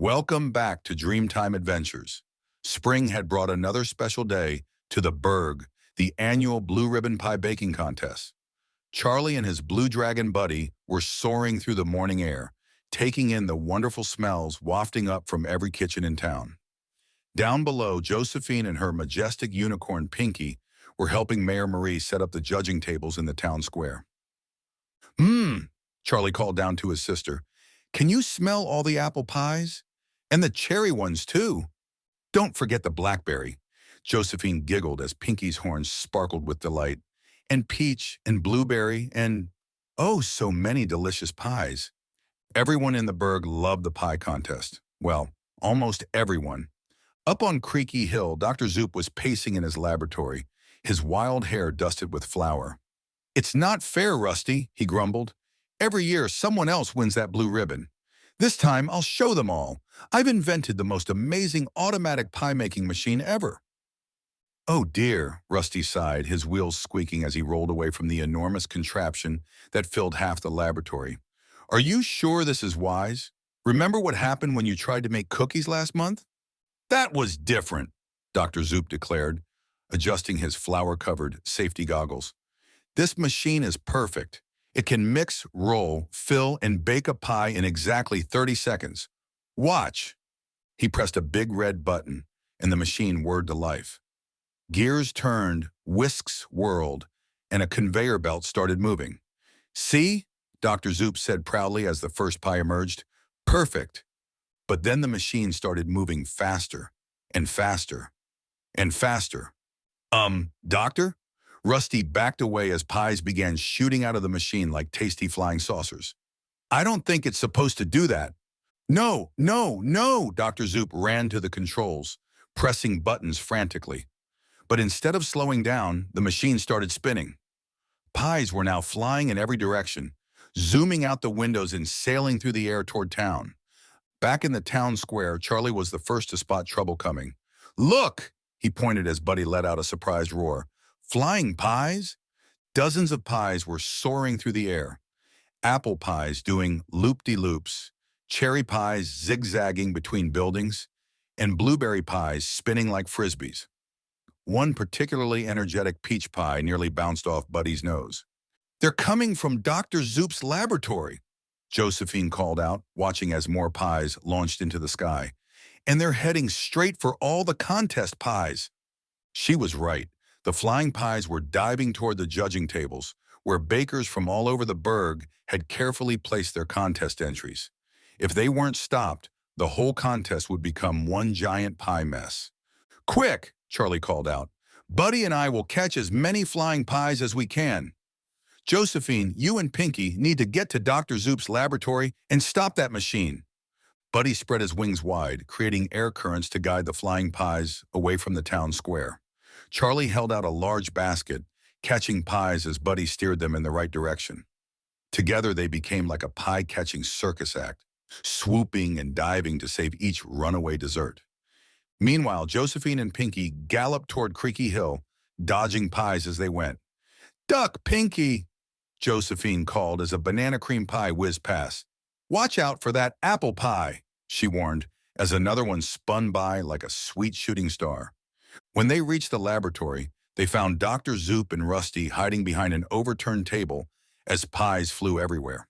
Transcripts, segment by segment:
Welcome back to Dreamtime Adventures. Spring had brought another special day to the Burg, the annual Blue Ribbon Pie Baking Contest. Charlie and his Blue Dragon buddy were soaring through the morning air, taking in the wonderful smells wafting up from every kitchen in town. Down below, Josephine and her majestic unicorn Pinky were helping Mayor Marie set up the judging tables in the town square. Mmm, Charlie called down to his sister. Can you smell all the apple pies? And the cherry ones, too. Don't forget the blackberry. Josephine giggled as Pinky's horns sparkled with delight. And peach and blueberry and, oh, so many delicious pies. Everyone in the Burg loved the pie contest. Well, almost everyone. Up on Creaky Hill, Dr. Zoop was pacing in his laboratory, his wild hair dusted with flour. It's not fair, Rusty, he grumbled. Every year, someone else wins that blue ribbon. This time, I'll show them all. I've invented the most amazing automatic pie-making machine ever. Oh dear, Rusty sighed, his wheels squeaking as he rolled away from the enormous contraption that filled half the laboratory. Are you sure this is wise? Remember what happened when you tried to make cookies last month? That was different, Dr. Zoop declared, adjusting his flour-covered safety goggles. This machine is perfect. It can mix, roll, fill, and bake a pie in exactly 30 seconds. Watch. He pressed a big red button, and the machine whirred to life. Gears turned, whisks whirled, and a conveyor belt started moving. See? Dr. Zoop said proudly as the first pie emerged. Perfect. But then the machine started moving faster, and faster, and faster. Doctor? Rusty backed away as pies began shooting out of the machine like tasty flying saucers. I don't think it's supposed to do that. No, no, no, Dr. Zoop ran to the controls, pressing buttons frantically. But instead of slowing down, the machine started spinning. Pies were now flying in every direction, zooming out the windows and sailing through the air toward town. Back in the town square, Charlie was the first to spot trouble coming. Look, he pointed as Buddy let out a surprised roar. Flying pies? Dozens of pies were soaring through the air. Apple pies doing loop-de-loops, cherry pies zigzagging between buildings, and blueberry pies spinning like frisbees. One particularly energetic peach pie nearly bounced off Buddy's nose. They're coming from Dr. Zoop's laboratory, Josephine called out, watching as more pies launched into the sky. And they're heading straight for all the contest pies. She was right. The flying pies were diving toward the judging tables, where bakers from all over the Burg had carefully placed their contest entries. If they weren't stopped, the whole contest would become one giant pie mess. Quick, Charlie called out. Buddy and I will catch as many flying pies as we can. Josephine, you and Pinky need to get to Dr. Zoop's laboratory and stop that machine. Buddy spread his wings wide, creating air currents to guide the flying pies away from the town square. Charlie held out a large basket, catching pies as Buddy steered them in the right direction. Together, they became like a pie-catching circus act, swooping and diving to save each runaway dessert. Meanwhile, Josephine and Pinky galloped toward Creaky Hill, dodging pies as they went. Duck, Pinky! Josephine called as a banana cream pie whizzed past. Watch out for that apple pie, she warned, as another one spun by like a sweet shooting star. When they reached the laboratory, they found Dr. Zoop and Rusty hiding behind an overturned table as pies flew everywhere.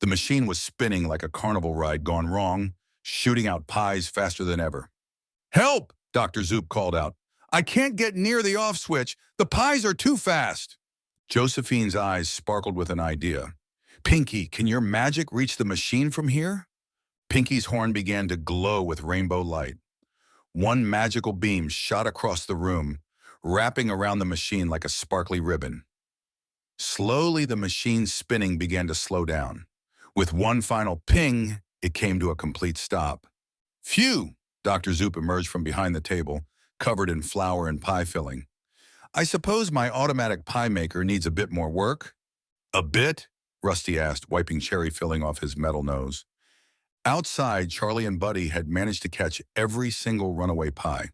The machine was spinning like a carnival ride gone wrong, shooting out pies faster than ever. Help! Dr. Zoop called out. I can't get near the off switch. The pies are too fast. Josephine's eyes sparkled with an idea. Pinky, can your magic reach the machine from here? Pinky's horn began to glow with rainbow light. One magical beam shot across the room, wrapping around the machine like a sparkly ribbon. Slowly, the machine's spinning began to slow down. With one final ping, it came to a complete stop. Phew! Dr. Zoop emerged from behind the table, covered in flour and pie filling. I suppose my automatic pie maker needs a bit more work? A bit? Rusty asked, wiping cherry filling off his metal nose. Outside, Charlie and Buddy had managed to catch every single runaway pie.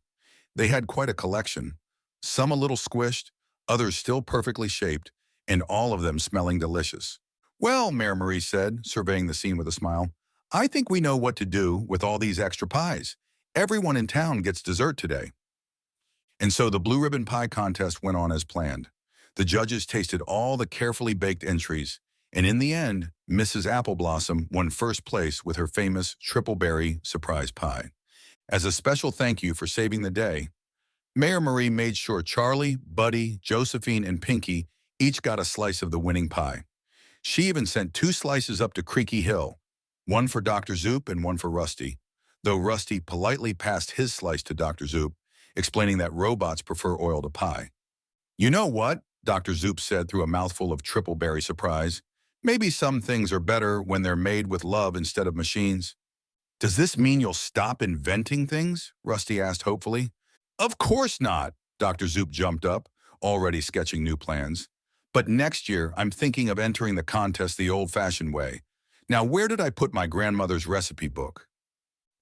They had quite a collection, some a little squished, others still perfectly shaped, and all of them smelling delicious. Well, Mayor Marie said, surveying the scene with a smile, I think we know what to do with all these extra pies. Everyone in town gets dessert today. And so the Blue Ribbon Pie contest went on as planned. The judges tasted all the carefully baked entries, and in the end, Mrs. Apple Blossom won first place with her famous triple berry surprise pie. As a special thank you for saving the day, Mayor Marie made sure Charlie, Buddy, Josephine, and Pinky each got a slice of the winning pie. She even sent 2 slices up to Creaky Hill, one for Dr. Zoop and one for Rusty, though Rusty politely passed his slice to Dr. Zoop, explaining that robots prefer oil to pie. You know what? Dr. Zoop said through a mouthful of triple berry surprise. Maybe some things are better when they're made with love instead of machines. Does this mean you'll stop inventing things? Rusty asked hopefully. Of course not, Dr. Zoop jumped up, already sketching new plans. But next year, I'm thinking of entering the contest the old-fashioned way. Now, where did I put my grandmother's recipe book?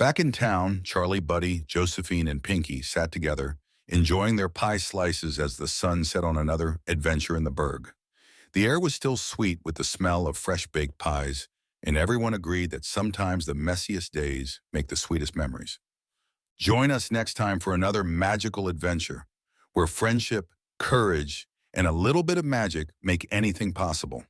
Back in town, Charlie, Buddy, Josephine, and Pinky sat together, enjoying their pie slices as the sun set on another adventure in the Burg. The air was still sweet with the smell of fresh-baked pies, and everyone agreed that sometimes the messiest days make the sweetest memories. Join us next time for another magical adventure, where friendship, courage, and a little bit of magic make anything possible.